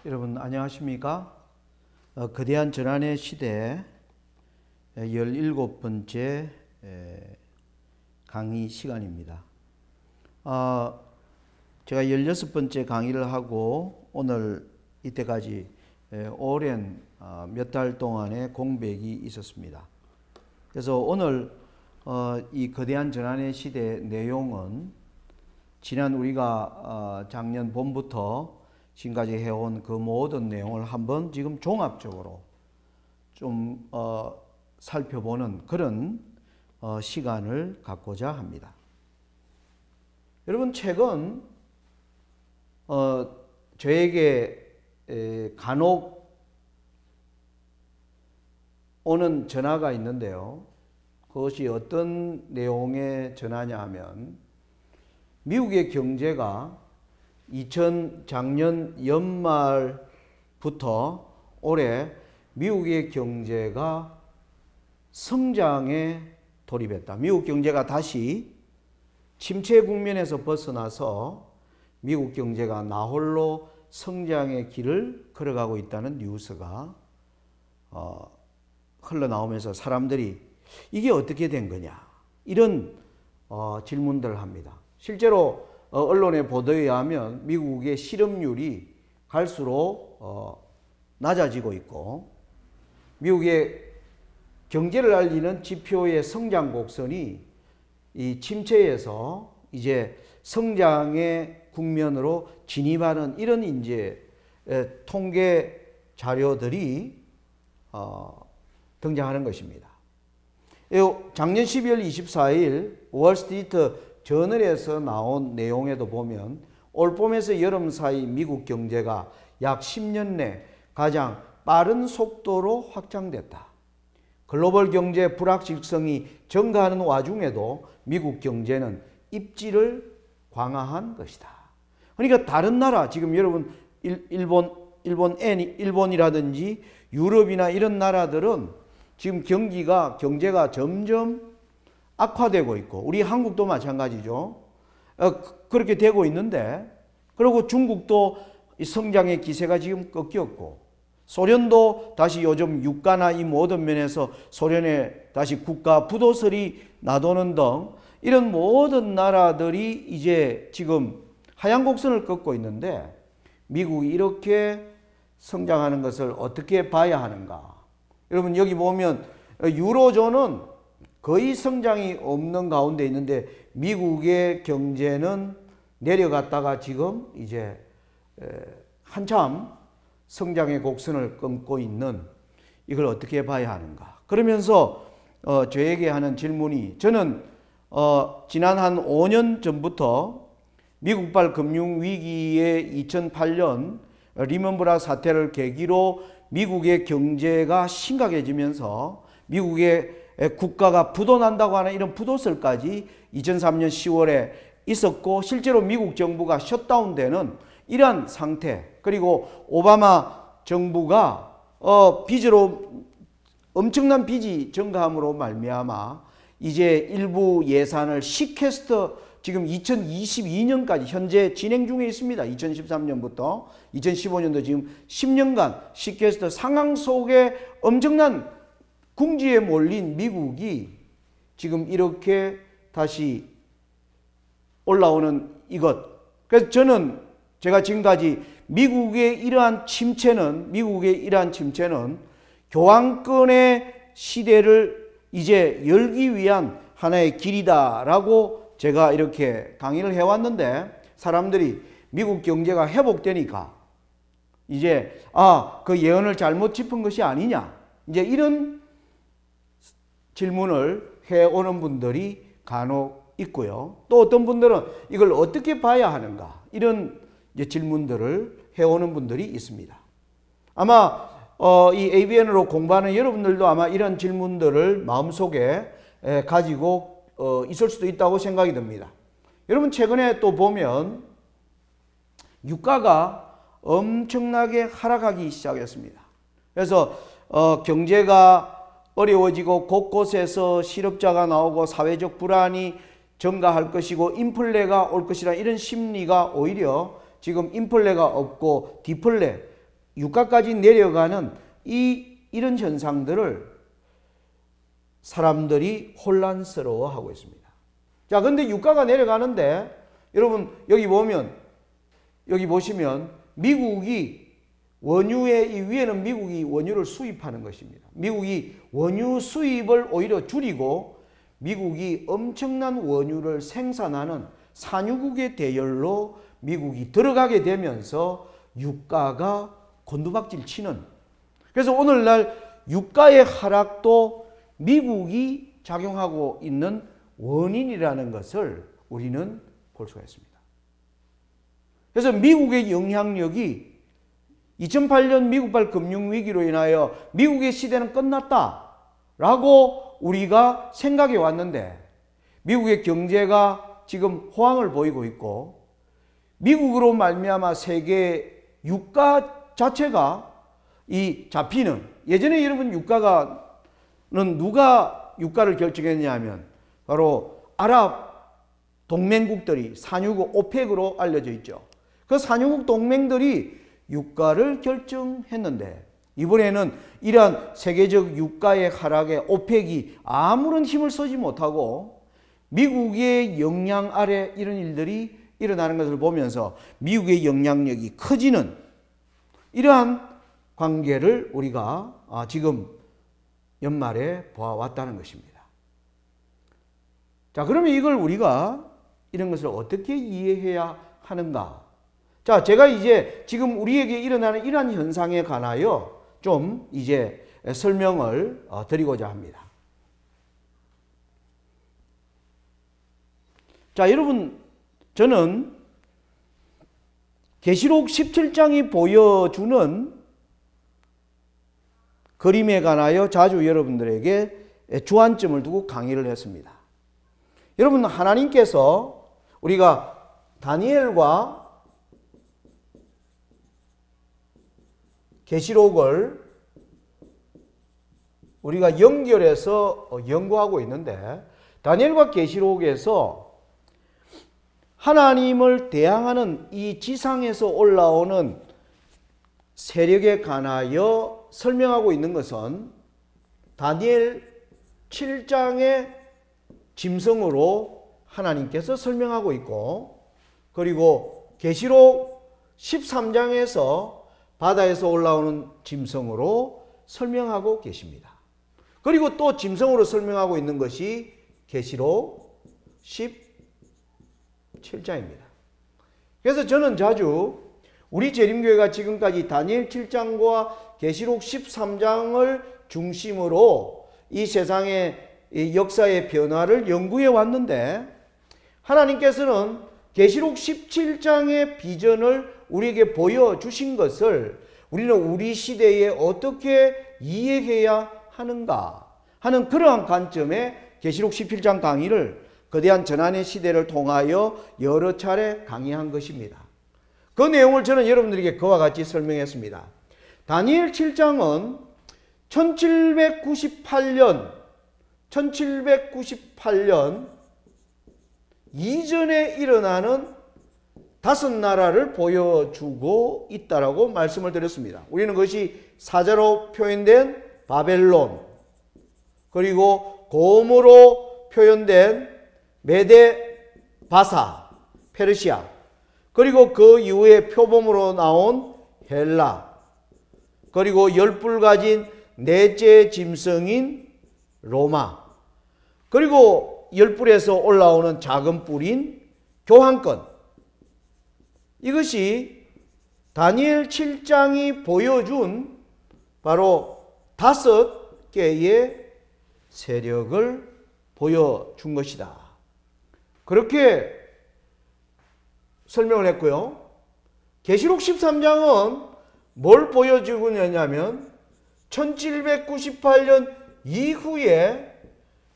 여러분 안녕하십니까? 거대한 전환의 시대 17번째 강의 시간입니다. 제가 16번째 강의를 하고 오늘 이때까지 오랜 몇 달 동안의 공백이 있었습니다. 그래서 오늘 이 거대한 전환의 시대 내용은 지난 우리가 작년 봄부터 지금까지 해온 그 모든 내용을 한번 지금 종합적으로 좀 살펴보는 그런 시간을 갖고자 합니다. 여러분 최근 저에게 간혹 오는 전화가 있는데요. 그것이 어떤 내용의 전화냐 하면 미국의 경제가 작년 연말부터 올해 미국의 경제가 성장에 돌입했다. 미국 경제가 다시 침체 국면에서 벗어나서 미국 경제가 나홀로 성장의 길을 걸어가고 있다는 뉴스가 흘러나오면서 사람들이 이게 어떻게 된 거냐 이런 질문들을 합니다. 실제로 언론의 보도에 의하면 미국의 실업률이 갈수록 낮아지고 있고 미국의 경제를 알리는 지표의 성장 곡선이 이 침체에서 이제 성장의 국면으로 진입하는 이런 이제 통계 자료들이 등장하는 것입니다. 작년 12월 24일 월스트리트 저널에서 나온 내용에도 보면 올 봄에서 여름 사이 미국 경제가 약 10년 내 가장 빠른 속도로 확장됐다. 글로벌 경제 불확실성이 증가하는 와중에도 미국 경제는 입지를 강화한 것이다. 그러니까 다른 나라 지금 여러분 일본이라든지 유럽이나 이런 나라들은 지금 경제가 점점 악화되고 있고 우리 한국도 마찬가지죠. 그렇게 되고 있는데 그리고 중국도 성장의 기세가 지금 꺾였고 소련도 다시 요즘 유가나 이 모든 면에서 소련의 다시 국가 부도설이 나도는 등 이런 모든 나라들이 이제 지금 하향 곡선을 걷고 있는데 미국이 이렇게 성장하는 것을 어떻게 봐야 하는가? 여러분 여기 보면 유로존은 거의 성장이 없는 가운데 있는데 미국의 경제는 내려갔다가 지금 이제 한참 성장의 곡선을 끊고 있는 이걸 어떻게 봐야 하는가. 그러면서 저에게 하는 질문이 저는 지난 한 5년 전부터 미국발 금융위기의 2008년 리먼브라더 사태를 계기로 미국의 경제가 심각해지면서 미국의 국가가 부도난다고 하는 이런 부도설까지 2003년 10월에 있었고 실제로 미국 정부가 셧다운되는 이러한 상태 그리고 오바마 정부가 빚으로 엄청난 빚이 증가함으로 말미암아 이제 일부 예산을 시퀘스터 지금 2022년까지 현재 진행 중에 있습니다. 2013년부터 2015년도 지금 10년간 시퀘스터 상황 속에 엄청난 궁지에 몰린 미국이 지금 이렇게 다시 올라오는 이것. 그래서 제가 지금까지 미국의 이러한 침체는 교황권의 시대를 이제 열기 위한 하나의 길이다라고 제가 이렇게 강의를 해왔는데 사람들이 미국 경제가 회복되니까 이제 그 예언을 잘못 짚은 것이 아니냐 이제 이런 질문을 해오는 분들이 간혹 있고요. 또 어떤 분들은 이걸 어떻게 봐야 하는가 이런 이제 질문들을 해오는 분들이 있습니다. 아마 이 ABN으로 공부하는 여러분들도 아마 이런 질문들을 마음속에 가지고 있을 수도 있다고 생각이 듭니다. 여러분 최근에 또 보면 유가가 엄청나게 하락하기 시작했습니다. 그래서 경제가 어려워지고 곳곳에서 실업자가 나오고 사회적 불안이 증가할 것이고 인플레가 올 것이라 이런 심리가 오히려 지금 인플레가 없고 디플레 유가까지 내려가는 이런 현상들을 사람들이 혼란스러워하고 있습니다. 자, 근데 유가가 내려가는데 여러분 여기 보시면 미국이 원유의 이 위에는 미국이 원유를 수입하는 것입니다. 미국이 원유 수입을 오히려 줄이고 미국이 엄청난 원유를 생산하는 산유국의 대열로 미국이 들어가게 되면서 유가가 곤두박질 치는, 그래서 오늘날 유가의 하락도 미국이 작용하고 있는 원인이라는 것을 우리는 볼 수가 있습니다. 그래서 미국의 영향력이 2008년 미국발 금융위기로 인하여 미국의 시대는 끝났다라고 우리가 생각해 왔는데 미국의 경제가 지금 호황을 보이고 있고 미국으로 말미암아 세계 유가 자체가 이 잡히는, 예전에 여러분 유가는 누가 유가를 결정했냐 하면 바로 아랍 동맹국들이 산유국 오펙으로 알려져 있죠. 그 산유국 동맹들이 유가를 결정했는데 이번에는 이러한 세계적 유가의 하락에 오펙이 아무런 힘을 쓰지 못하고 미국의 영향 아래 이런 일들이 일어나는 것을 보면서 미국의 영향력이 커지는 이러한 관계를 우리가 지금 연말에 보아왔다는 것입니다. 자, 그러면 이걸 우리가 이런 것을 어떻게 이해해야 하는가? 자, 제가 이제 지금 우리에게 일어나는 이러한 현상에 관하여 좀 이제 설명을 드리고자 합니다. 자, 여러분, 저는 계시록 17장이 보여주는 그림에 관하여 자주 여러분들에게 주안점을 두고 강의를 했습니다. 여러분, 하나님께서 우리가 다니엘과 계시록을 우리가 연결해서 연구하고 있는데 다니엘과 계시록에서 하나님을 대항하는 이 지상에서 올라오는 세력에 관하여 설명하고 있는 것은 다니엘 7장의 짐승으로 하나님께서 설명하고 있고, 그리고 계시록 13장에서 바다에서 올라오는 짐승으로 설명하고 계십니다. 그리고 또 짐승으로 설명하고 있는 것이 계시록 17장입니다. 그래서 저는 자주 우리 재림교회가 지금까지 다니엘 7장과 계시록 13장을 중심으로 이 세상의 역사의 변화를 연구해 왔는데 하나님께서는 계시록 17장의 비전을 우리에게 보여주신 것을 우리는 우리 시대에 어떻게 이해해야 하는가 하는 그러한 관점에 계시록 17장 강의를 거대한 전환의 시대를 통하여 여러 차례 강의한 것입니다. 그 내용을 저는 여러분들에게 그와 같이 설명했습니다. 다니엘 7장은 1798년 이전에 일어나는 5나라를 보여주고 있다라고 말씀을 드렸습니다. 우리는 그것이 사자로 표현된 바벨론, 그리고 곰으로 표현된 메데 바사, 페르시아, 그리고 그 이후에 표범으로 나온 헬라, 그리고 10뿔 가진 넷째 짐승인 로마, 그리고 10뿔에서 올라오는 작은 뿔인 교황권. 이것이 다니엘 7장이 보여준 바로 5개의 세력을 보여준 것이다. 그렇게 설명을 했고요. 계시록 13장은 뭘 보여주고 있냐면 1798년 이후에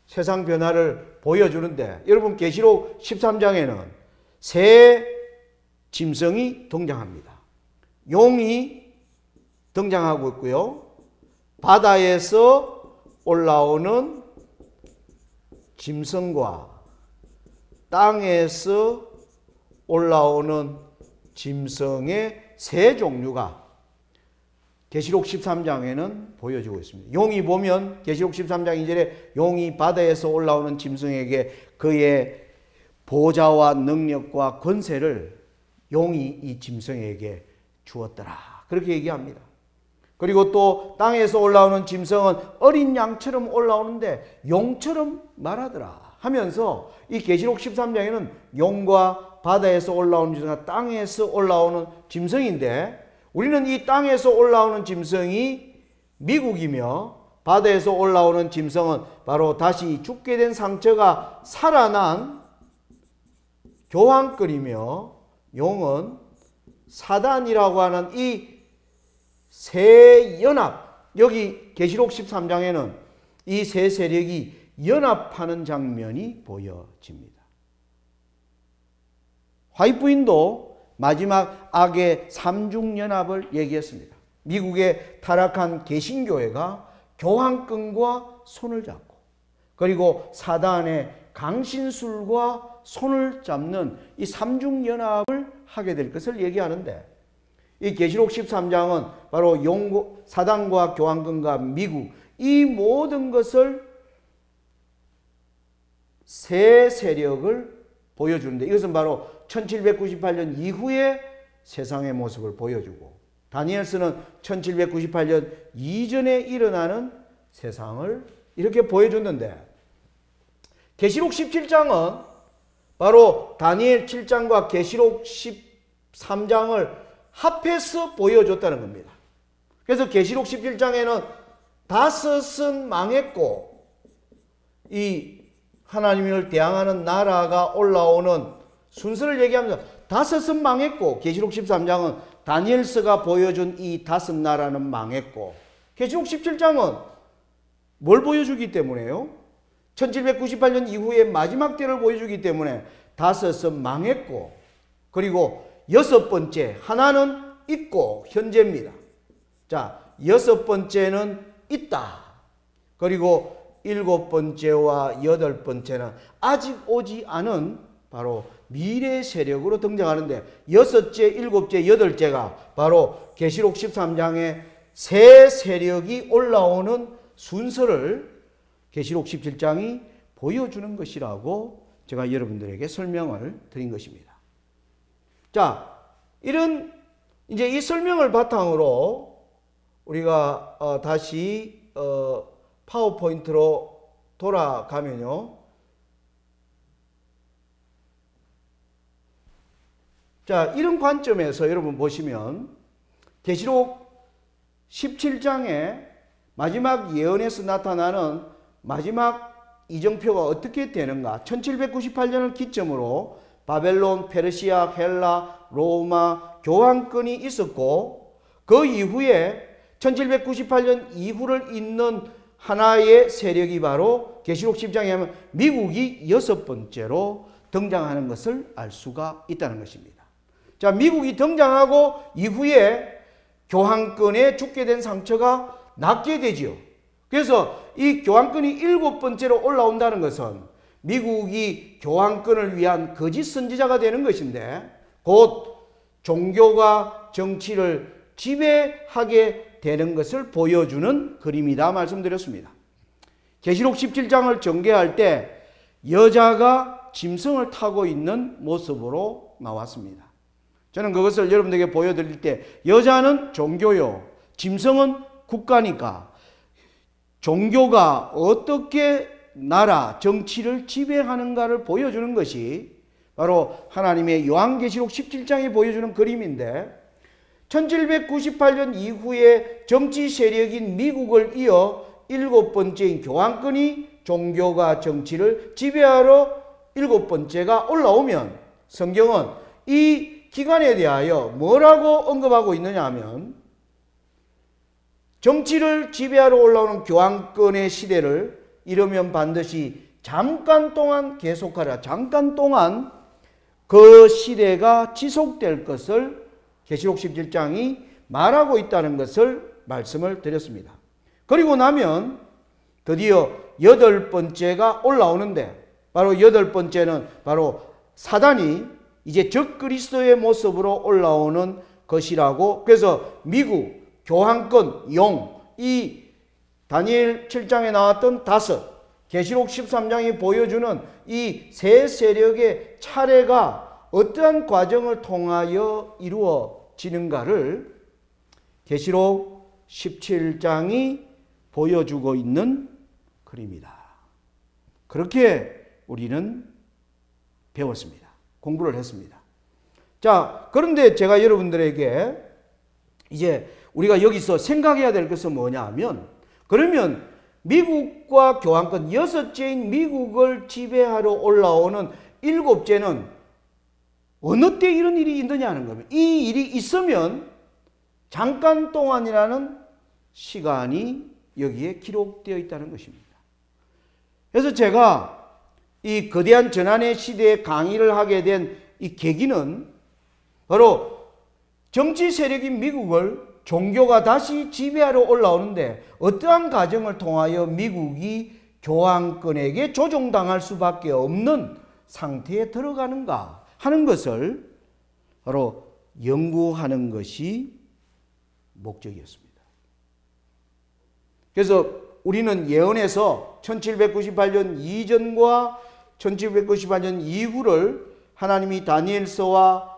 세상 변화를 보여주는데, 여러분 계시록 13장에는 새 짐승이 등장합니다. 용이 등장하고 있고요. 바다에서 올라오는 짐승과 땅에서 올라오는 짐승의 세 종류가 계시록 13장에는 보여주고 있습니다. 용이 보면 계시록 13장 2절에 용이 바다에서 올라오는 짐승에게 그의 보좌와 능력과 권세를 용이 이 짐승에게 주었더라. 그렇게 얘기합니다. 그리고 또 땅에서 올라오는 짐승은 어린 양처럼 올라오는데 용처럼 말하더라 하면서 이 계시록 13장에는 용과 바다에서 올라오는 짐승과 땅에서 올라오는 짐승인데 우리는 이 땅에서 올라오는 짐승이 미국이며 바다에서 올라오는 짐승은 바로 다시 죽게 된 상처가 살아난 교황권이며 용은 사단이라고 하는 이 세 연합, 여기 계시록 13장에는 이 세 세력이 연합하는 장면이 보여집니다. 화이트부인도 마지막 악의 삼중연합을 얘기했습니다. 미국의 타락한 개신교회가 교황권과 손을 잡고 그리고 사단의 강신술과 손을 잡는 이 삼중연합을 하게 될 것을 얘기하는데 이 계시록 13장은 바로 사단과 교황권과 미국 이 모든 것을 세 세력을 보여주는데 이것은 바로 1798년 이후의 세상의 모습을 보여주고 다니엘서는 1798년 이전에 일어나는 세상을 이렇게 보여줬는데 계시록 17장은 바로 다니엘 7장과 계시록 13장을 합해서 보여줬다는 겁니다. 그래서 계시록 17장에는 다섯은 망했고 이 하나님을 대항하는 나라가 올라오는 순서를 얘기하면서 다섯은 망했고 계시록 13장은 다니엘서가 보여준 이 다섯 나라는 망했고 계시록 17장은 뭘 보여주기 때문에요? 1798년 이후의 마지막 때를 보여주기 때문에 다섯은 망했고 그리고 여섯 번째 하나는 있고 현재입니다. 자, 여섯 번째는 있다. 그리고 일곱 번째와 여덟 번째는 아직 오지 않은 바로 미래 세력으로 등장하는데 여섯째, 일곱째, 여덟째가 바로 계시록 13장의 새 세력이 올라오는 순서를 계시록 17장이 보여주는 것이라고 제가 여러분들에게 설명을 드린 것입니다. 자, 이런 이제 이 설명을 바탕으로 우리가 다시 파워포인트로 돌아가면요. 자, 이런 관점에서 여러분 보시면 계시록 17장의 마지막 예언에서 나타나는 마지막 이정표가 어떻게 되는가? 1798년을 기점으로 바벨론, 페르시아, 헬라, 로마 교황권이 있었고 그 이후에 1798년 이후를 잇는 하나의 세력이 바로 계시록 10장에 하면 미국이 여섯 번째로 등장하는 것을 알 수가 있다는 것입니다. 자, 미국이 등장하고 이후에 교황권에 죽게 된 상처가 낫게 되지요. 그래서 이 교황권이 일곱 번째로 올라온다는 것은 미국이 교황권을 위한 거짓 선지자가 되는 것인데 곧 종교가 정치를 지배하게 되는 것을 보여주는 그림이다 말씀드렸습니다. 계시록 17장을 전개할 때 여자가 짐승을 타고 있는 모습으로 나왔습니다. 저는 그것을 여러분들에게 보여드릴 때 여자는 종교요, 짐승은 국가니까 종교가 어떻게 나라, 정치를 지배하는가를 보여주는 것이 바로 하나님의 요한계시록 17장이 보여주는 그림인데 1798년 이후에 정치 세력인 미국을 이어 일곱 번째인 교황권이 종교가 정치를 지배하러 일곱 번째가 올라오면 성경은 이 기간에 대하여 뭐라고 언급하고 있느냐 하면 정치를 지배하러 올라오는 교황권의 시대를 이러면 반드시 잠깐 동안 계속하라. 잠깐 동안 그 시대가 지속될 것을 계시록 17장이 말하고 있다는 것을 말씀을 드렸습니다. 그리고 나면 드디어 여덟 번째가 올라오는데 바로 여덟 번째는 바로 사단이 이제 적그리스도의 모습으로 올라오는 것이라고 그래서 미국 교황권, 용, 이 다니엘 7장에 나왔던 다섯, 계시록 13장이 보여주는 이 세 세력의 차례가 어떠한 과정을 통하여 이루어지는가를 계시록 17장이 보여주고 있는 글입니다. 그렇게 우리는 배웠습니다. 공부를 했습니다. 자, 그런데 제가 여러분들에게 이제 우리가 여기서 생각해야 될 것은 뭐냐 하면, 그러면 미국과 교황권, 여섯째인 미국을 지배하러 올라오는 일곱째는 어느 때 이런 일이 있느냐는 겁니다. 이 일이 있으면 잠깐 동안이라는 시간이 여기에 기록되어 있다는 것입니다. 그래서 제가 이 거대한 전환의 시대에 강의를 하게 된 이 계기는 바로 정치 세력인 미국을 종교가 다시 지배하러 올라오는데 어떠한 과정을 통하여 미국이 교황권에게 조종당할 수밖에 없는 상태에 들어가는가 하는 것을 바로 연구하는 것이 목적이었습니다. 그래서 우리는 예언에서 1798년 이전과 1798년 이후를 하나님이 다니엘서와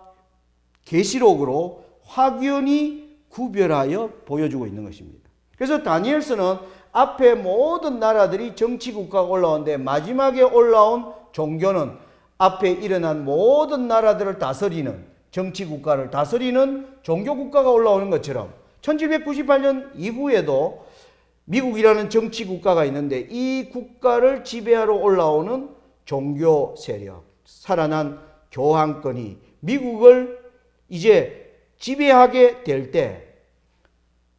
계시록으로 확연히 구별하여 보여주고 있는 것입니다. 그래서 다니엘서는 앞에 모든 나라들이 정치국가가 올라오는데 마지막에 올라온 종교는 앞에 일어난 모든 나라들을 다스리는, 정치국가를 다스리는 종교국가가 올라오는 것처럼 1798년 이후에도 미국이라는 정치국가가 있는데 이 국가를 지배하러 올라오는 종교 세력, 살아난 교황권이 미국을 이제 지배하게 될 때,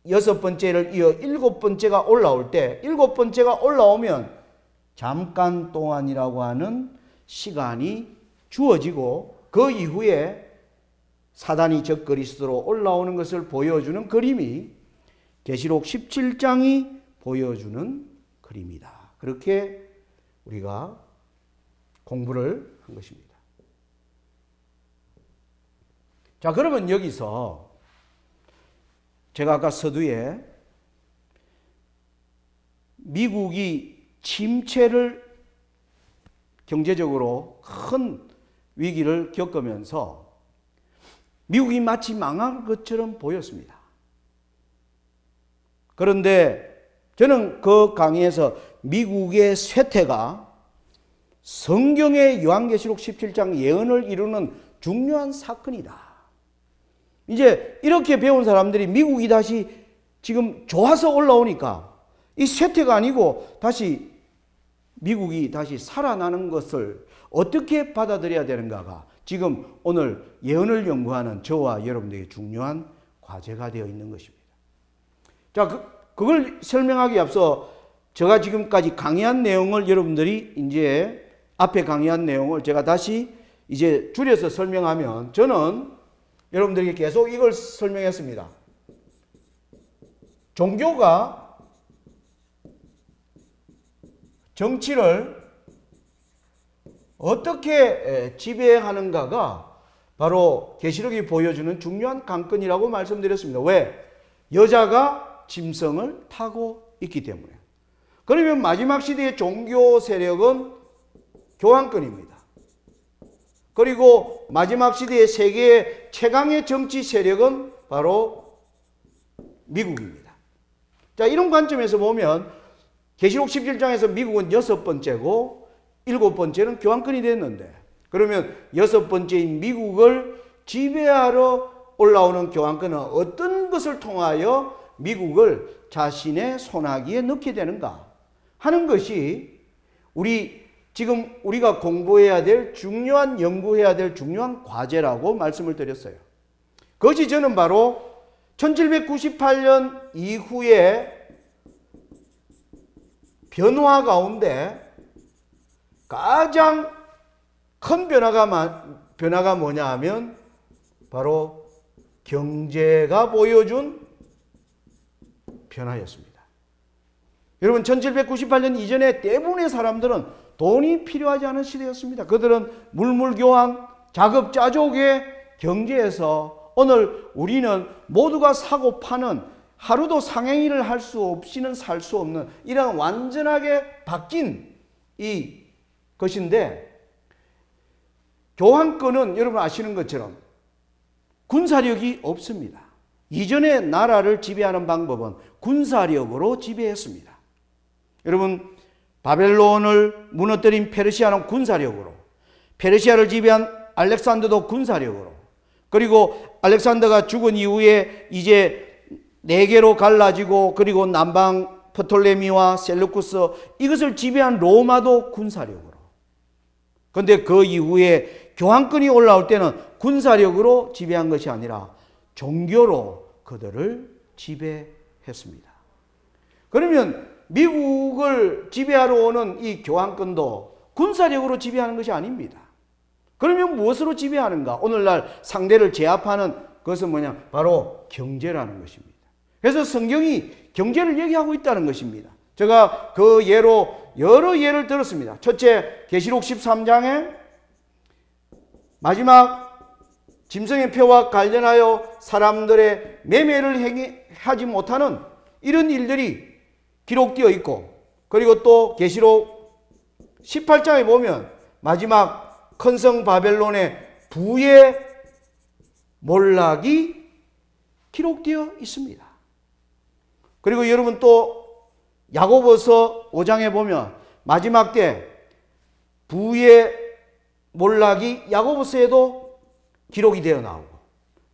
여섯 번째를 이어 일곱 번째가 올라올 때, 일곱 번째가 올라오면 잠깐 동안이라고 하는 시간이 주어지고 그 이후에 사단이 적그리스도로 올라오는 것을 보여주는 그림이 계시록 17장이 보여주는 그림이다. 그렇게 우리가 공부를 한 것입니다. 자, 그러면 여기서 제가 아까 서두에 미국이 침체를, 경제적으로 큰 위기를 겪으면서 미국이 마치 망할 것처럼 보였습니다. 그런데 저는 그 강의에서 미국의 쇠퇴가 성경의 요한계시록 17장 예언을 이루는 중요한 사건이다. 이제 이렇게 배운 사람들이 미국이 다시 지금 좋아서 올라오니까 이 쇠퇴가 아니고 다시 미국이 다시 살아나는 것을 어떻게 받아들여야 되는가가 지금 오늘 예언을 연구하는 저와 여러분들에게 중요한 과제가 되어 있는 것입니다. 자, 그걸 설명하기 앞서 제가 지금까지 강의한 내용을 여러분들이 이제 앞에 강의한 내용을 제가 다시 이제 줄여서 설명하면, 저는 여러분들에게 계속 이걸 설명했습니다. 종교가 정치를 어떻게 지배하는가가 바로 계시록이 보여주는 중요한 관건이라고 말씀드렸습니다. 왜? 여자가 짐승을 타고 있기 때문에. 그러면 마지막 시대의 종교 세력은 교황권입니다. 그리고 마지막 시대의 세계의 최강의 정치 세력은 바로 미국입니다. 자, 이런 관점에서 보면 계시록 17장에서 미국은 여섯 번째고 일곱 번째는 교황권이 됐는데, 그러면 여섯 번째인 미국을 지배하러 올라오는 교황권은 어떤 것을 통하여 미국을 자신의 손아귀에 넣게 되는가 하는 것이 지금 우리가 공부해야 될 중요한, 연구해야 될 중요한 과제라고 말씀을 드렸어요. 그것이 저는 바로 1798년 이후에 변화 가운데 가장 큰 변화가 뭐냐 하면 바로 경제가 보여준 변화였습니다. 여러분, 1798년 이전에 대부분의 사람들은 돈이 필요하지 않은 시대였습니다. 그들은 물물교환, 자급자족의 경제에서 오늘 우리는 모두가 사고 파는 하루도 상행위를 할 수 없이는 살 수 없는 이런 완전하게 바뀐 이 것인데, 교황권은 여러분 아시는 것처럼 군사력이 없습니다. 이전에 나라를 지배하는 방법은 군사력으로 지배했습니다. 여러분, 바벨론을 무너뜨린 페르시아는 군사력으로, 페르시아를 지배한 알렉산더도 군사력으로, 그리고 알렉산더가 죽은 이후에 이제 네 개로 갈라지고, 그리고 남방 프톨레미와 셀루쿠스, 이것을 지배한 로마도 군사력으로. 그런데 그 이후에 교황권이 올라올 때는 군사력으로 지배한 것이 아니라 종교로 그들을 지배했습니다. 그러면 미국을 지배하러 오는 이 교황권도 군사력으로 지배하는 것이 아닙니다. 그러면 무엇으로 지배하는가? 오늘날 상대를 제압하는 그것은 뭐냐? 바로 경제라는 것입니다. 그래서 성경이 경제를 얘기하고 있다는 것입니다. 제가 그 예로 여러 예를 들었습니다. 첫째, 계시록 13장에 마지막 짐승의 표와 관련하여 사람들의 매매를 하지 못하는 이런 일들이 기록되어 있고, 그리고 또 계시록 18장에 보면 마지막 큰 성 바벨론의 부의 몰락이 기록되어 있습니다. 그리고 여러분 또 야고보서 5장에 보면 마지막 때 부의 몰락이 야고보서에도 기록이 되어 나오고,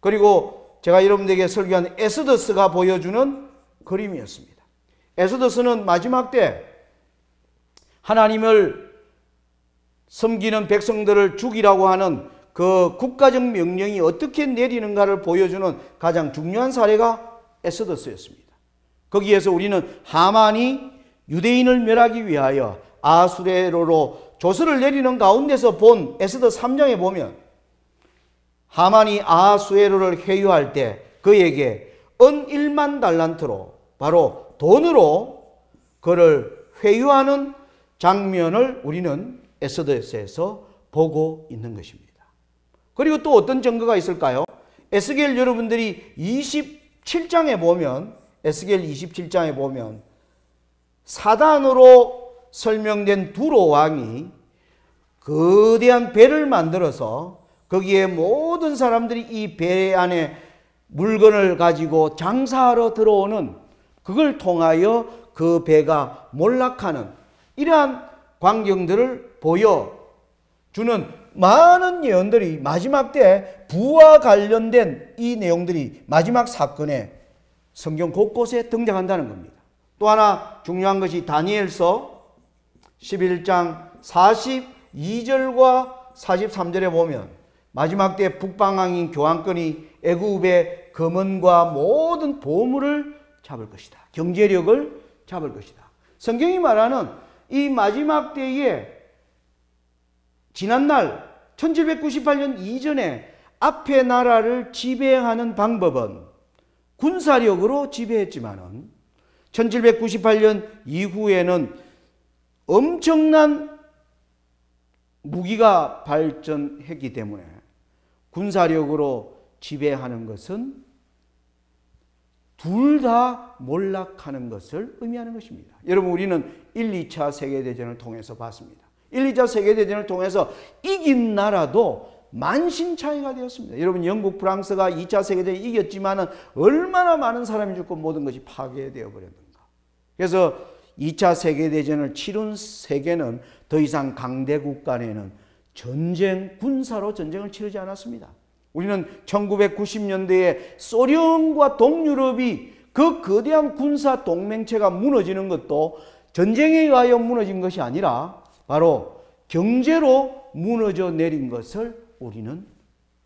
그리고 제가 여러분들에게 설교한 에스더스가 보여주는 그림이었습니다. 에스더스는 마지막 때 하나님을 섬기는 백성들을 죽이라고 하는 그 국가적 명령이 어떻게 내리는가를 보여주는 가장 중요한 사례가 에스더스였습니다. 거기에서 우리는 하만이 유대인을 멸하기 위하여 아수에로로 조서를 내리는 가운데서 본 에스더 3장에 보면 하만이 아수에로를 회유할 때 그에게 은 1만 달란트로, 바로 돈으로 그를 회유하는 장면을 우리는 에스더스에서 보고 있는 것입니다. 그리고 또 어떤 증거가 있을까요? 에스겔 여러분들이 27장에 보면, 에스겔 27장에 보면 사단으로 설명된 두로 왕이 거대한 배를 만들어서 거기에 모든 사람들이 이 배 안에 물건을 가지고 장사하러 들어오는, 그걸 통하여 그 배가 몰락하는 이러한 광경들을 보여주는 많은 예언들이 마지막 때 부와 관련된 이 내용들이 마지막 사건에 성경 곳곳에 등장한다는 겁니다. 또 하나 중요한 것이 다니엘서 11장 42절과 43절에 보면 마지막 때 북방왕인 교황권이 애굽의 금은과 모든 보물을 잡을 것이다. 경제력을 잡을 것이다. 성경이 말하는 이 마지막 때에 지난날 1798년 이전에 앞의 나라를 지배하는 방법은 군사력으로 지배했지만은 1798년 이후에는 엄청난 무기가 발전했기 때문에 군사력으로 지배하는 것은 둘 다 몰락하는 것을 의미하는 것입니다. 여러분, 우리는 1, 2차 세계대전을 통해서 봤습니다. 1, 2차 세계대전을 통해서 이긴 나라도 만신창이가 되었습니다. 여러분, 영국, 프랑스가 2차 세계대전을 이겼지만은 얼마나 많은 사람이 죽고 모든 것이 파괴되어 버렸는가. 그래서 2차 세계대전을 치룬 세계는 더 이상 강대국 간에는 전쟁, 군사로 전쟁을 치르지 않았습니다. 우리는 1990년대에 소련과 동유럽이 그 거대한 군사 동맹체가 무너지는 것도 전쟁에 의하여 무너진 것이 아니라 바로 경제로 무너져 내린 것을 우리는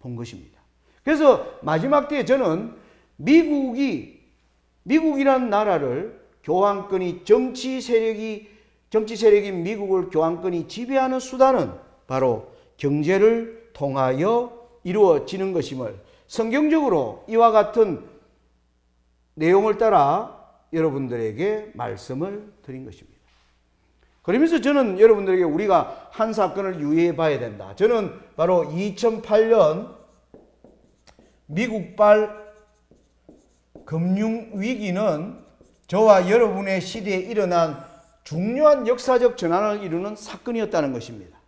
본 것입니다. 그래서 마지막 때에 저는 미국이라는 나라를 교황권이 정치 세력인 미국을 교황권이 지배하는 수단은 바로 경제를 통하여 이루어지는 것임을 성경적으로 이와 같은 내용을 따라 여러분들에게 말씀을 드린 것입니다. 그러면서 저는 여러분들에게 우리가 한 사건을 유의해 봐야 된다. 저는 바로 2008년 미국발 금융위기는 저와 여러분의 시대에 일어난 중요한 역사적 전환을 이루는 사건이었다는 것입니다.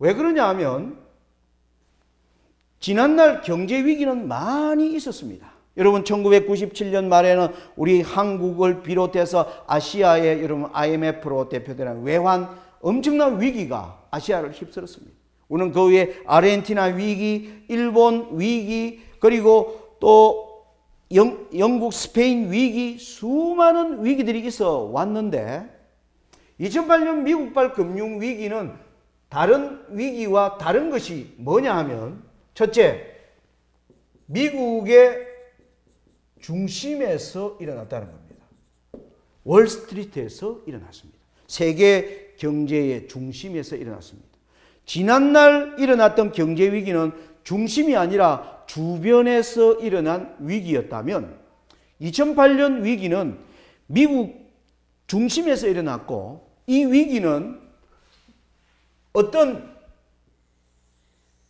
왜 그러냐 하면 지난날 경제위기는 많이 있었습니다. 여러분 1997년 말에는 우리 한국을 비롯해서 아시아의 여러분 IMF로 대표되는 외환 엄청난 위기가 아시아를 휩쓸었습니다. 우리는 그 위에 아르헨티나 위기, 일본 위기, 그리고 또 영국, 스페인 위기, 수많은 위기들이 있어 왔는데 2008년 미국발 금융위기는 다른 위기와 다른 것이 뭐냐 하면 첫째, 미국의 중심에서 일어났다는 겁니다. 월스트리트에서 일어났습니다. 세계 경제의 중심에서 일어났습니다. 지난날 일어났던 경제위기는 중심이 아니라 주변에서 일어난 위기였다면 2008년 위기는 미국 중심에서 일어났고 이 위기는 어떤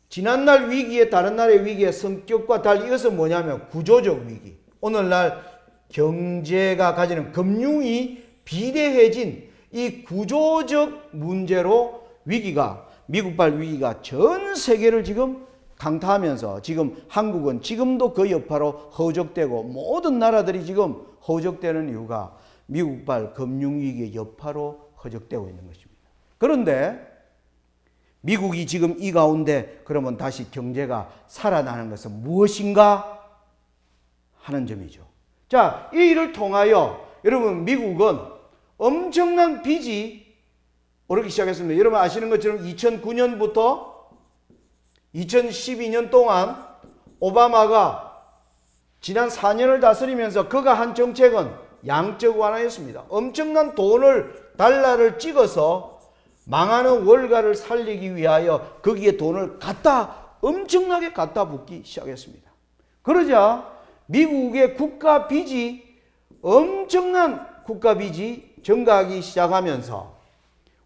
지난날 위기의 다른 나라의 위기의 성격과 달리 이것은 뭐냐면 구조적 위기. 오늘날 경제가 가지는 금융이 비대해진 이 구조적 문제로 위기가 미국발 위기가 전 세계를 지금 강타하면서 지금 한국은 지금도 그 여파로 허우적대고 모든 나라들이 지금 허우적대는 이유가 미국발 금융위기의 여파로 허우적대고 있는 것입니다. 그런데 미국이 지금 이 가운데 그러면 다시 경제가 살아나는 것은 무엇인가 하는 점이죠. 자, 이 일을 통하여 여러분 미국은 엄청난 빚이 오르기 시작했습니다. 여러분 아시는 것처럼 2009년부터 2012년 동안 오바마가 지난 4년을 다스리면서 그가 한 정책은 양적 완화였습니다. 엄청난 돈을 달러를 찍어서 망하는 월가를 살리기 위하여 거기에 돈을 엄청나게 갖다 붓기 시작했습니다. 그러자 미국의 국가 빚이 엄청난 국가 빚이 증가하기 시작하면서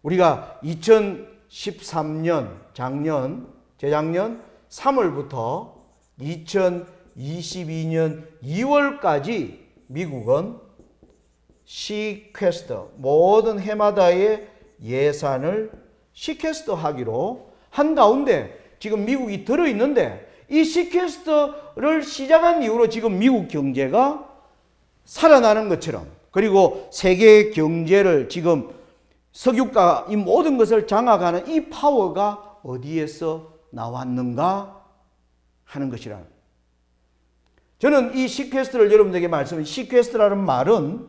우리가 2013년 재작년 3월부터 2022년 2월까지 미국은 시퀘스터 모든 해마다의 예산을 시퀘스터하기로 한 가운데 지금 미국이 들어있는데 이 시퀘스터를 시작한 이후로 지금 미국 경제가 살아나는 것처럼 그리고 세계 경제를 지금 석유가 이 모든 것을 장악하는 이 파워가 어디에서 나왔는가 하는 것이라. 저는 이 시퀘스트를 여러분들에게 시퀘스트라는 말은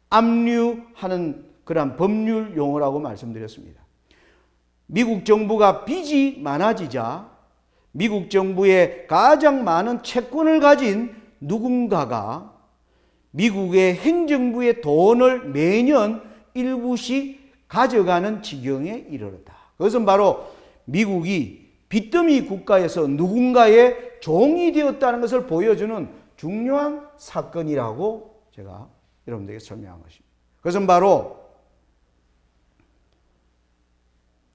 압류하는 그런 법률 용어라고 말씀드렸습니다. 미국 정부가 빚이 많아지자 미국 정부의 가장 많은 채권을 가진 누군가가 미국의 행정부의 돈을 매년 일부씩 가져가는 지경에 이르렀다. 그것은 바로 미국이 빚더미 국가에서 누군가의 종이 되었다는 것을 보여주는 중요한 사건이라고 제가 여러분들에게 설명한 것입니다. 그것은 바로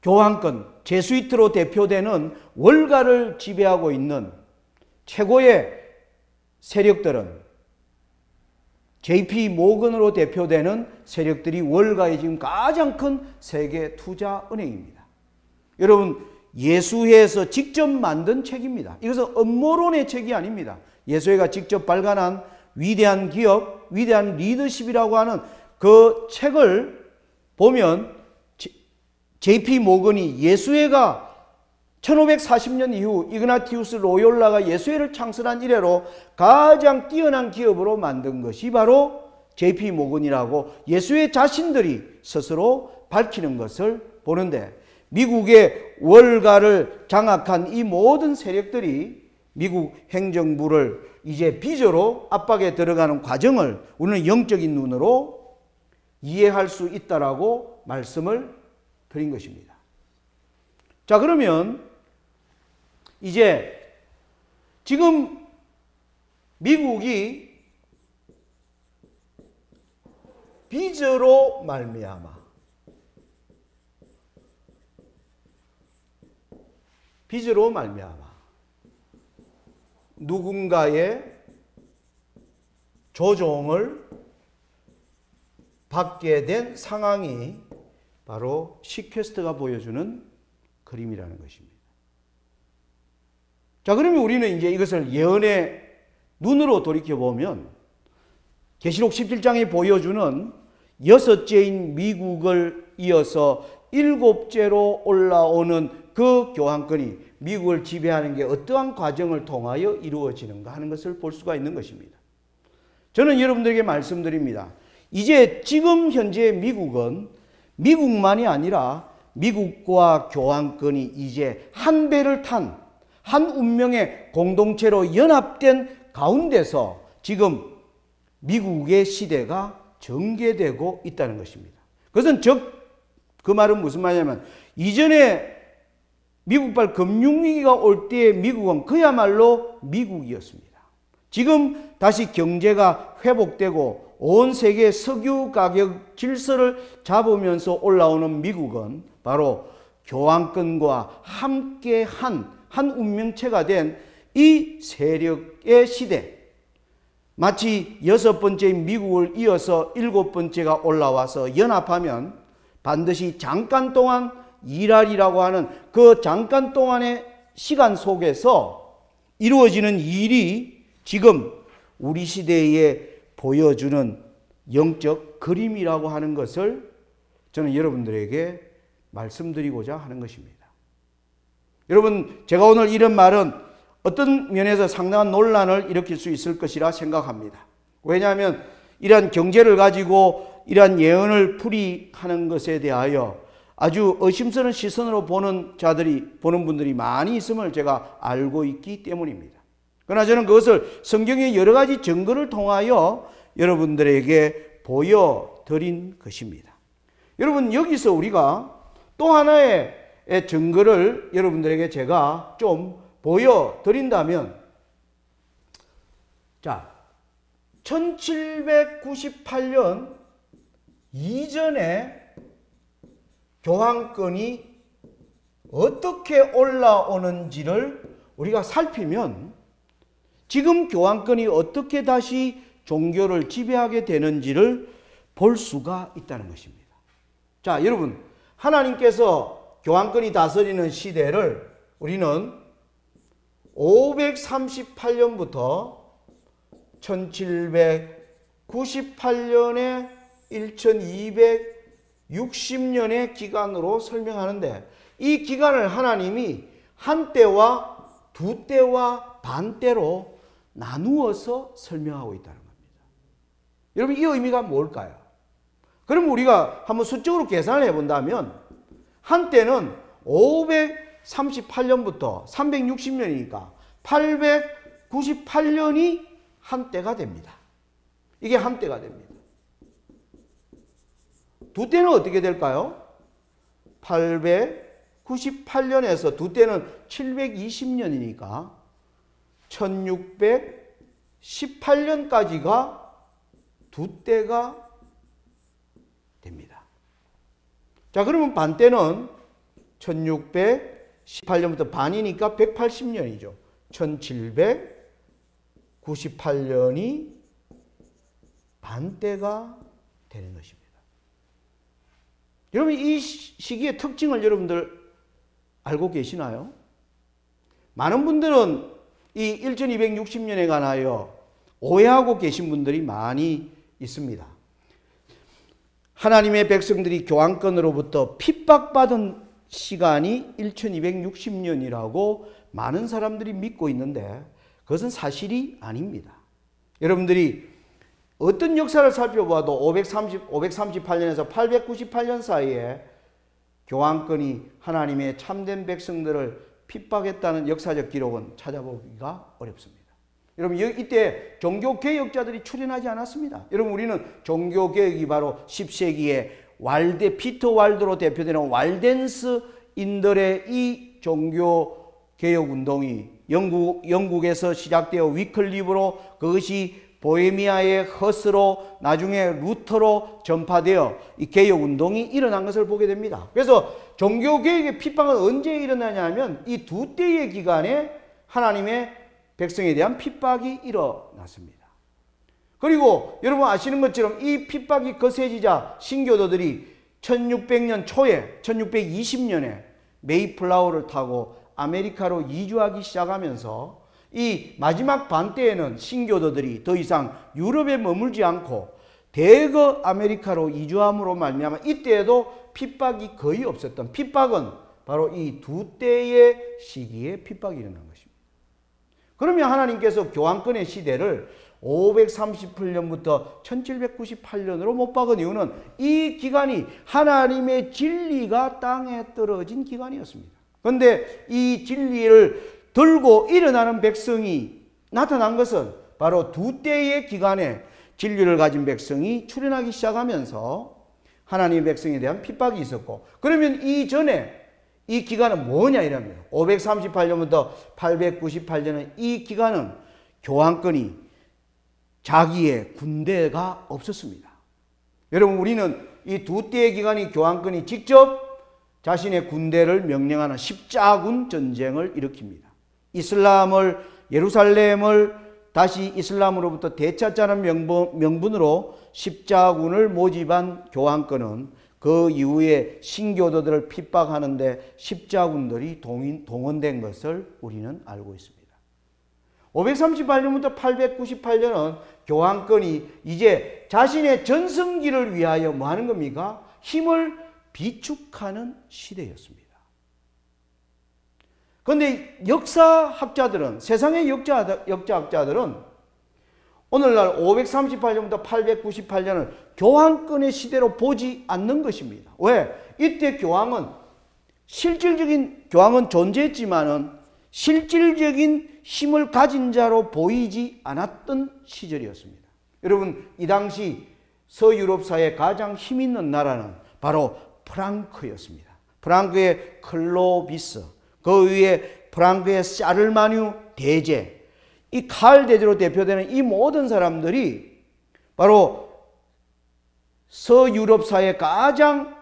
교황권, 제수이트로 대표되는 월가를 지배하고 있는 최고의 세력들은 JP 모건으로 대표되는 세력들이 월가의 지금 가장 큰 세계 투자 은행입니다. 여러분 예수회에서 직접 만든 책입니다. 이것은 음모론의 책이 아닙니다. 예수회가 직접 발간한 위대한 기업, 위대한 리더십이라고 하는 그 책을 보면 JP 모건이 예수회가 1540년 이후 이그나티우스 로욜라가 예수회를 창설한 이래로 가장 뛰어난 기업으로 만든 것이 바로 JP 모건이라고 예수회 자신들이 스스로 밝히는 것을 보는데 미국의 월가를 장악한 이 모든 세력들이 미국 행정부를 이제 빚으로 압박에 들어가는 과정을 우리는 영적인 눈으로 이해할 수 있다라고 말씀을 드린 것입니다. 자, 그러면 이제 지금 미국이 빚으로 말미암아 누군가의 조종을 받게 된 상황이 바로 시퀘스트가 보여주는 그림이라는 것입니다. 자, 그러면 우리는 이제 이것을 예언의 눈으로 돌이켜보면 계시록 17장에 보여주는 여섯째인 미국을 이어서 일곱째로 올라오는 그 교황권이 미국을 지배하는 게 어떠한 과정을 통하여 이루어지는가 하는 것을 볼 수가 있는 것입니다. 저는 여러분들에게 말씀드립니다. 이제 지금 현재 미국은 미국만이 아니라 미국과 교황권이 이제 한 배를 탄 한 운명의 공동체로 연합된 가운데서 지금 미국의 시대가 전개되고 있다는 것입니다. 그것은 그 말은 무슨 말이냐면 이전에 미국발 금융위기가 올 때의 미국은 그야말로 미국이었습니다. 지금 다시 경제가 회복되고 온 세계 석유 가격 질서를 잡으면서 올라오는 미국은 바로 교황권과 함께 한 운명체가 된 이 세력의 시대, 마치 여섯 번째인 미국을 이어서 일곱 번째가 올라와서 연합하면 반드시 잠깐 동안 일할이라고 하는 그 잠깐 동안의 시간 속에서 이루어지는 일이 지금 우리 시대에 보여주는 영적 그림이라고 하는 것을 저는 여러분들에게 말씀드리고자 하는 것입니다. 여러분, 제가 오늘 이런 말은 어떤 면에서 상당한 논란을 일으킬 수 있을 것이라 생각합니다. 왜냐하면 이러한 경제를 가지고 이러한 예언을 풀이하는 것에 대하여 아주 의심스러운 시선으로 보는 분들이 많이 있음을 제가 알고 있기 때문입니다. 그러나 저는 그것을 성경의 여러 가지 증거를 통하여 여러분들에게 보여드린 것입니다. 여러분, 여기서 우리가 또 하나의 증거를 여러분들에게 제가 좀 보여드린다면, 자, 1798년 이전에 교황권이 어떻게 올라오는지를 우리가 살피면 지금 교황권이 어떻게 다시 종교를 지배하게 되는지를 볼 수가 있다는 것입니다. 자, 여러분, 하나님께서 교황권이 다스리는 시대를 우리는 538년부터 1798년에 1260년의 기간으로 설명하는데, 이 기간을 하나님이 한 때와 두 때와 반 때로 나누어서 설명하고 있다는 겁니다. 여러분, 이 의미가 뭘까요? 그럼 우리가 한번 수적으로 계산을 해본다면 한때는 538년부터 360년이니까 898년이 한때가 됩니다. 이게 한때가 됩니다. 두 때는 어떻게 될까요? 898년에서 두 때는 720년이니까 1618년까지가 두 때가 됩니다. 자, 그러면 반 때는 1618년부터 반이니까 180년이죠. 1798년이 반때가 되는 것입니다. 여러분, 이 시기의 특징을 여러분들 알고 계시나요? 많은 분들은 이 1260년에 관하여 오해하고 계신 분들이 많이 있습니다. 하나님의 백성들이 교황권으로부터 핍박받은 시간이 1260년이라고 많은 사람들이 믿고 있는데 그것은 사실이 아닙니다. 여러분들이 어떤 역사를 살펴봐도 538년에서 898년 사이에 교황권이 하나님의 참된 백성들을 핍박했다는 역사적 기록은 찾아보기가 어렵습니다. 여러분, 이때 종교개혁자들이 출현하지 않았습니다. 여러분, 우리는 종교개혁이 바로 10세기에 피터 왈드로 대표되는 walden스인들의 이 종교개혁운동이 영국에서 시작되어 위클리브로, 그것이 보헤미아의 허스로, 나중에 루터로 전파되어 이 개혁운동이 일어난 것을 보게 됩니다. 그래서 종교개혁의 핍박은 언제 일어나냐면 이 두 때의 기간에 하나님의 백성에 대한 핍박이 일어났습니다. 그리고 여러분 아시는 것처럼 이 핍박이 거세지자 신교도들이 1600년 초에 1620년에 메이플라워를 타고 아메리카로 이주하기 시작하면서 이 마지막 반때에는 신교도들이 더 이상 유럽에 머물지 않고 대거 아메리카로 이주함으로 말미암아 이때에도 핍박이 거의 없었던, 핍박은 바로 이 두 때의 시기에 핍박이 일어난 것입니다. 그러면 하나님께서 교황권의 시대를 538년부터 1798년으로 못 박은 이유는 이 기간이 하나님의 진리가 땅에 떨어진 기간이었습니다. 그런데 이 진리를 들고 일어나는 백성이 나타난 것은 바로 두 때의 기간에 진리를 가진 백성이 출현하기 시작하면서 하나님의 백성에 대한 핍박이 있었고, 그러면 이전에 이 기간은 뭐냐 이러면 538년부터 898년은 이 기간은 교황권이 자기의 군대가 없었습니다. 여러분 우리는 이 두 때의 기간이 교황권이 직접 자신의 군대를 명령하는 십자군 전쟁을 일으킵니다. 이슬람을 예루살렘을 다시 이슬람으로부터 되찾자는 명분으로 십자군을 모집한 교황권은 그 이후에 신교도들을 핍박하는데 십자군들이 동원된 것을 우리는 알고 있습니다. 538년부터 898년은 교황권이 이제 자신의 전성기를 위하여 뭐 하는 겁니까? 힘을 비축하는 시대였습니다. 그런데 역사학자들은, 세상의 역사학자들은 오늘날 538년부터 898년을 교황권의 시대로 보지 않는 것입니다. 왜? 이때 교황은 존재했지만은 실질적인 힘을 가진 자로 보이지 않았던 시절이었습니다. 여러분 이 당시 서유럽사의 가장 힘 있는 나라는 바로 프랑크였습니다. 프랑크의 클로비스, 그 위에 프랑크의 샤를마뉴 대제, 이 칼 대제로 대표되는 이 모든 사람들이 바로 서유럽사의 가장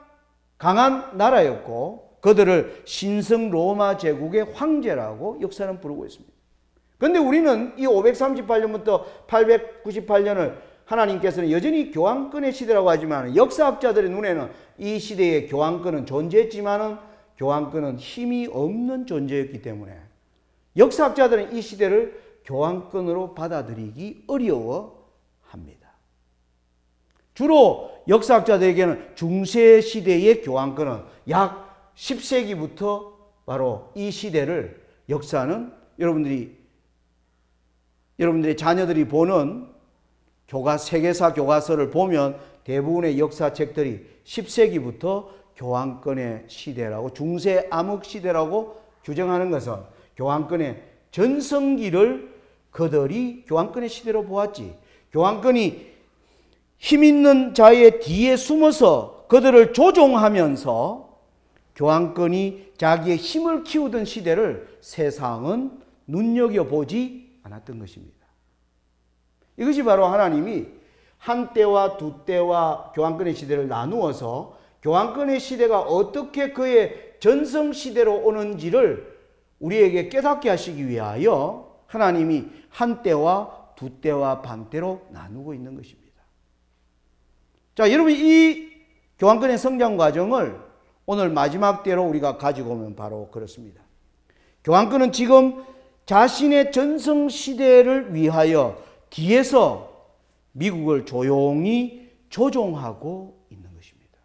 강한 나라였고 그들을 신성 로마 제국의 황제라고 역사는 부르고 있습니다. 그런데 우리는 이 538년부터 898년을 하나님께서는 여전히 교황권의 시대라고 하지만 역사학자들의 눈에는 이 시대의 교황권은 존재했지만은 교황권은 힘이 없는 존재였기 때문에 역사학자들은 이 시대를 교황권으로 받아들이기 어려워합니다. 주로 역사학자들에게는 중세시대의 교황권은 약 10세기부터 바로 이 시대를 역사는 여러분들의 자녀들이 보는 세계사 교과서를 보면 대부분의 역사책들이 10세기부터 교황권의 시대라고, 중세 암흑 시대라고 규정하는 것은 교황권의 전성기를 그들이 교황권의 시대로 보았지, 교황권이 힘 있는 자의 뒤에 숨어서 그들을 조종하면서 교황권이 자기의 힘을 키우던 시대를 세상은 눈여겨보지 않았던 것입니다. 이것이 바로 하나님이 한 때와 두 때와 교황권의 시대를 나누어서 교황권의 시대가 어떻게 그의 전성시대로 오는지를 우리에게 깨닫게 하시기 위하여 하나님이 한 때와 두 때와 반 때로 나누고 있는 것입니다. 자, 여러분 이 교황권의 성장 과정을 오늘 마지막 때로 우리가 가지고 오면 바로 그렇습니다. 교황권은 지금 자신의 전성시대를 위하여 뒤에서 미국을 조용히 조종하고 있는 것입니다.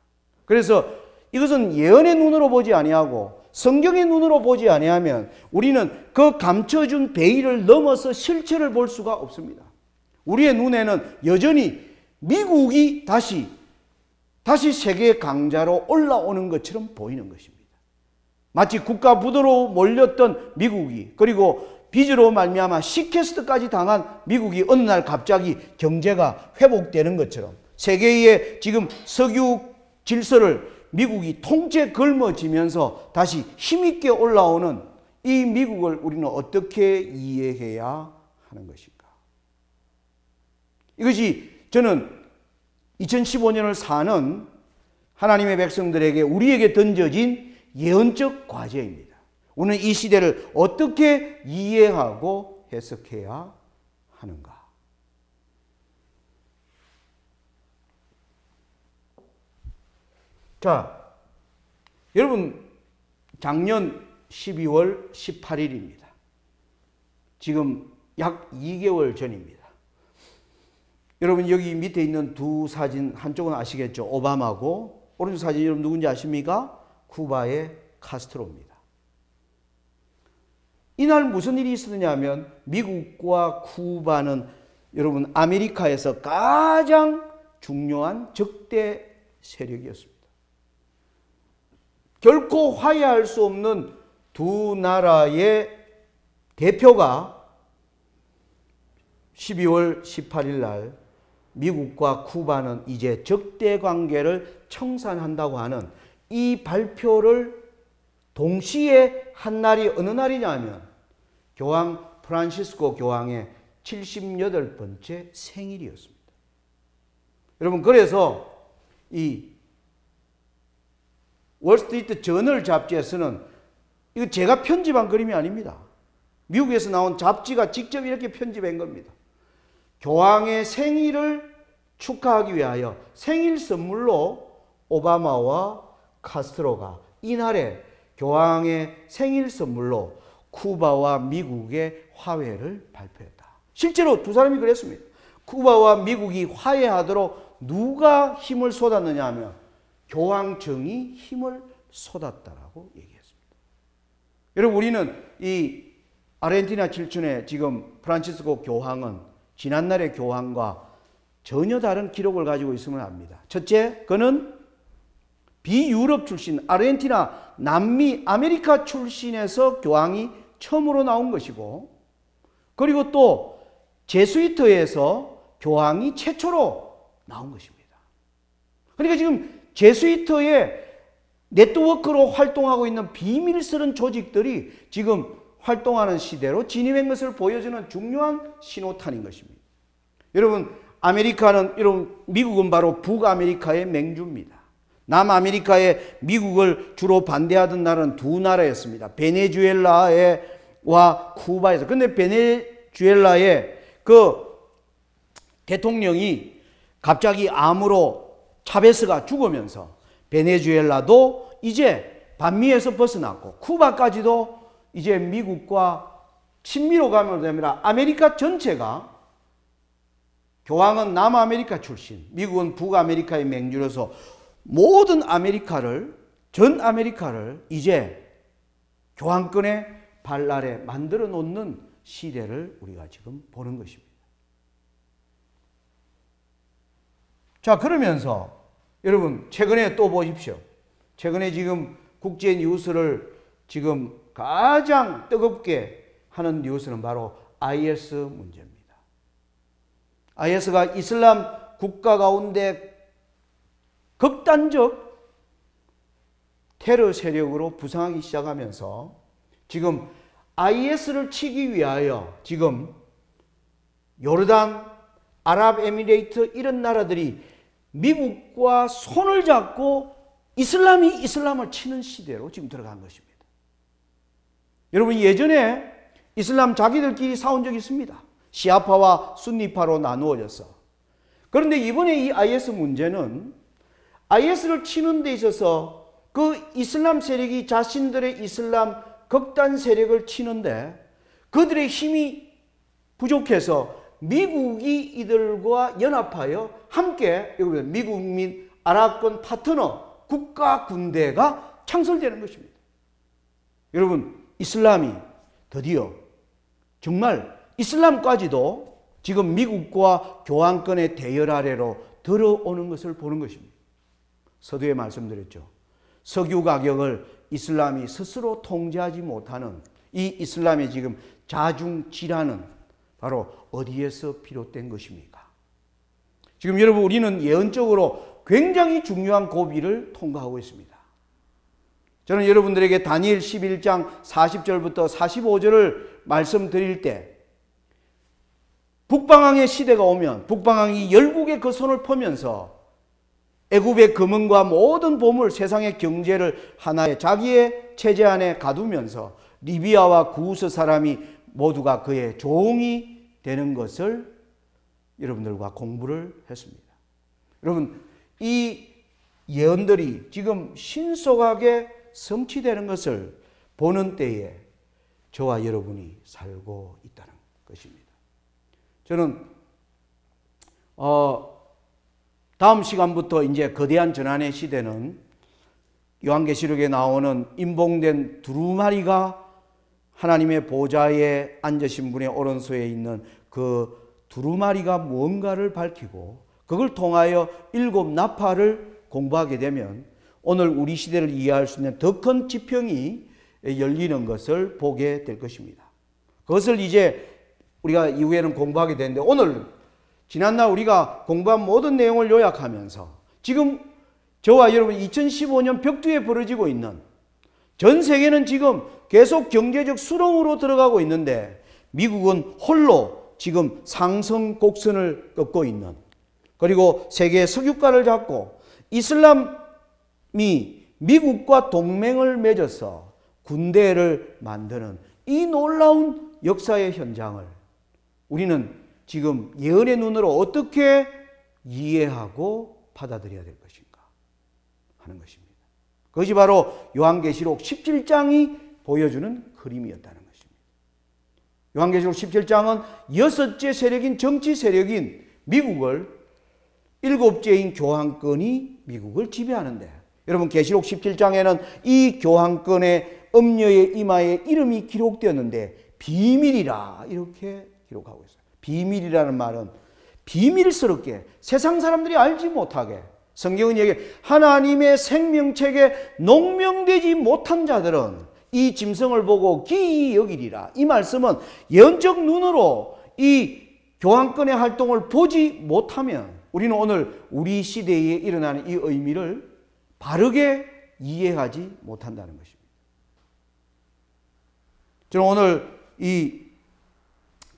그래서 이것은 예언의 눈으로 보지 아니하고 성경의 눈으로 보지 아니하면 우리는 그 감춰준 베일을 넘어서 실체를 볼 수가 없습니다. 우리의 눈에는 여전히 미국이 다시 세계 강자로 올라오는 것처럼 보이는 것입니다. 마치 국가 부도로 몰렸던 미국이, 그리고 빚으로 말미암아 시퀘스트까지 당한 미국이 어느 날 갑자기 경제가 회복되는 것처럼 세계의 지금 석유 질서를 미국이 통째 걸머쥐면서 다시 힘있게 올라오는 이 미국을 우리는 어떻게 이해해야 하는 것인가? 이것이 저는 2015년을 사는 하나님의 백성들에게 우리에게 던져진 예언적 과제입니다. 우리는 이 시대를 어떻게 이해하고 해석해야 하는가? 자, 여러분 작년 12월 18일입니다. 지금 약 2개월 전입니다. 여러분 여기 밑에 있는 두 사진 한쪽은 아시겠죠? 오바마고 오른쪽 사진 여러분 누군지 아십니까? 쿠바의 카스트로입니다. 이날 무슨 일이 있었느냐면 미국과 쿠바는 여러분 아메리카에서 가장 중요한 적대 세력이었습니다. 결코 화해할 수 없는 두 나라의 대표가 12월 18일 날 미국과 쿠바는 이제 적대 관계를 청산한다고 하는 이 발표를 동시에 한 날이 어느 날이냐면 교황 프란시스코 교황의 78번째 생일이었습니다. 여러분 그래서 이 월스트리트 저널 잡지에서는 이거 제가 편집한 그림이 아닙니다. 미국에서 나온 잡지가 직접 이렇게 편집한 겁니다. 교황의 생일을 축하하기 위하여 생일 선물로 오바마와 카스트로가 이날에 교황의 생일 선물로 쿠바와 미국의 화해를 발표했다. 실제로 두 사람이 그랬습니다. 쿠바와 미국이 화해하도록 누가 힘을 쏟았느냐 하면 교황청이 힘을 쏟았다라고 얘기했습니다. 여러분 우리는 이 아르헨티나 칠촌의 지금 프란치스코 교황은 지난날의 교황과 전혀 다른 기록을 가지고 있음을 압니다. 첫째, 그는 비유럽 출신, 아르헨티나, 남미, 아메리카 출신에서 교황이 처음으로 나온 것이고, 그리고 또 제수이트에서 교황이 최초로 나온 것입니다. 그러니까 지금 제수이트의 네트워크로 활동하고 있는 비밀스러운 조직들이 지금 활동하는 시대로 진입한 것을 보여주는 중요한 신호탄인 것입니다. 여러분 아메리카는 여러분 미국은 바로 북아메리카의 맹주입니다. 남아메리카에 미국을 주로 반대하던 나라는 두 나라였습니다. 베네수엘라와 쿠바에서. 근데 베네수엘라의 그 대통령이 갑자기 암으로 차베스가 죽으면서 베네수엘라도 이제 반미에서 벗어났고 쿠바까지도 이제 미국과 친미로 가면 됩니다. 아메리카 전체가 교황은 남아메리카 출신, 미국은 북아메리카의 맹주로서 모든 아메리카를, 전 아메리카를 이제 교황권의 발 아래 만들어 놓는 시대를 우리가 지금 보는 것입니다. 자, 그러면서 여러분 최근에 또 보십시오. 최근에 지금 국제 뉴스를 지금 가장 뜨겁게 하는 뉴스는 바로 IS 문제입니다. IS가 이슬람 국가 가운데 극단적 테러 세력으로 부상하기 시작하면서 지금 IS를 치기 위하여 지금 요르단, 아랍에미레이트 이런 나라들이 미국과 손을 잡고 이슬람이 이슬람을 치는 시대로 지금 들어간 것입니다. 여러분 예전에 이슬람 자기들끼리 싸운 적이 있습니다. 시아파와 순니파로 나누어졌어. 그런데 이번에 이 IS 문제는 IS를 치는 데 있어서 그 이슬람 세력이 자신들의 이슬람 극단 세력을 치는데 그들의 힘이 부족해서 미국이 이들과 연합하여 함께 미국 및 아랍권 파트너 국가 군대가 창설되는 것입니다. 여러분 이슬람이 드디어 정말 이슬람까지도 지금 미국과 교황권의 대열 아래로 들어오는 것을 보는 것입니다. 서두에 말씀드렸죠. 석유 가격을 이슬람이 스스로 통제하지 못하는 이 이슬람의 지금 자중질환은 바로 어디에서 비롯된 것입니까? 지금 여러분 우리는 예언적으로 굉장히 중요한 고비를 통과하고 있습니다. 저는 여러분들에게 다니엘 11장 40절부터 45절을 말씀드릴 때 북방왕의 시대가 오면 북방왕이 열국의 그 손을 펴면서 애굽의 금은과 모든 보물, 세상의 경제를 하나의 자기의 체제 안에 가두면서 리비아와 구스 사람이 모두가 그의 종이 되는 것을 여러분들과 공부를 했습니다. 여러분 이 예언들이 지금 신속하게 성취되는 것을 보는 때에 저와 여러분이 살고 있다는 것입니다. 저는 다음 시간부터 이제 거대한 전환의 시대는 요한계시록에 나오는 인봉된 두루마리가 하나님의 보좌에 앉으신 분의 오른손에 있는 그 두루마리가 무언가를 밝히고 그걸 통하여 7 나팔을 공부하게 되면 오늘 우리 시대를 이해할 수 있는 더 큰 지평이 열리는 것을 보게 될 것입니다. 그것을 이제 우리가 이후에는 공부하게 되는데 오늘 지난날 우리가 공부한 모든 내용을 요약하면서 지금 저와 여러분 2015년 벽두에 벌어지고 있는 전 세계는 지금 계속 경제적 수렁으로 들어가고 있는데 미국은 홀로 지금 상승 곡선을 꺾고 있는, 그리고 세계 석유가를 잡고 이슬람이 미국과 동맹을 맺어서 군대를 만드는 이 놀라운 역사의 현장을 우리는 지금 예언의 눈으로 어떻게 이해하고 받아들여야 될 것인가 하는 것입니다. 그것이 바로 요한계시록 17장이 보여주는 그림이었다는 것입니다. 요한계시록 17장은 6째 세력인 정치 세력인 미국을 7째인 교황권이 미국을 지배하는데, 여러분 계시록 17장에는 이 교황권의 엄녀의 이마에 이름이 기록되었는데 비밀이라 이렇게 기록하고 있어요. 비밀이라는 말은 비밀스럽게 세상 사람들이 알지 못하게, 성경은 얘기해 하나님의 생명책에 농명되지 못한 자들은 이 짐승을 보고 기이 여기리라. 이 말씀은 예언적 눈으로 이 교황권의 활동을 보지 못하면 우리는 오늘 우리 시대에 일어나는 이 의미를 바르게 이해하지 못한다는 것입니다. 저는 오늘 이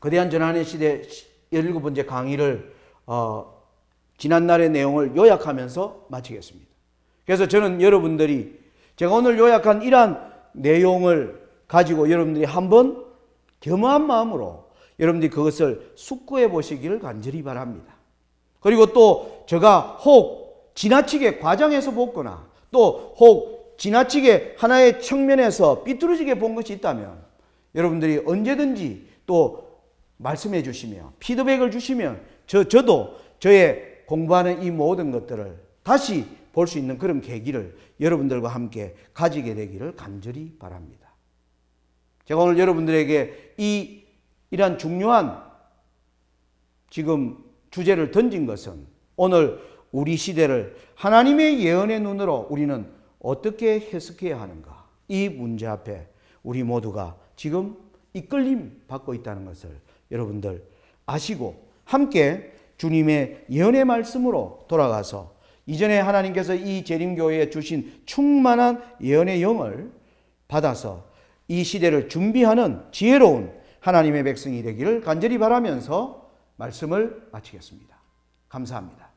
거대한 전환의 시대 17번째 강의를 지난날의 내용을 요약하면서 마치겠습니다. 그래서 저는 여러분들이 제가 오늘 요약한 이러한 내용을 가지고 여러분들이 한번 겸허한 마음으로 여러분들이 그것을 숙고해 보시기를 간절히 바랍니다. 그리고 또 제가 혹 지나치게 과장해서 보거나 또 혹 지나치게 하나의 측면에서 삐뚤어지게 본 것이 있다면 여러분들이 언제든지 또 말씀해 주시며 피드백을 주시면 저도 저의 공부하는 이 모든 것들을 다시 볼 수 있는 그런 계기를 여러분들과 함께 가지게 되기를 간절히 바랍니다. 제가 오늘 여러분들에게 이러한 중요한 지금 주제를 던진 것은 오늘 우리 시대를 하나님의 예언의 눈으로 우리는 어떻게 해석해야 하는가, 이 문제 앞에 우리 모두가 지금 이끌림 받고 있다는 것을 여러분들 아시고 함께 주님의 예언의 말씀으로 돌아가서 이전에 하나님께서 이 재림교회에 주신 충만한 예언의 영을 받아서 이 시대를 준비하는 지혜로운 하나님의 백성이 되기를 간절히 바라면서 말씀을 마치겠습니다. 감사합니다.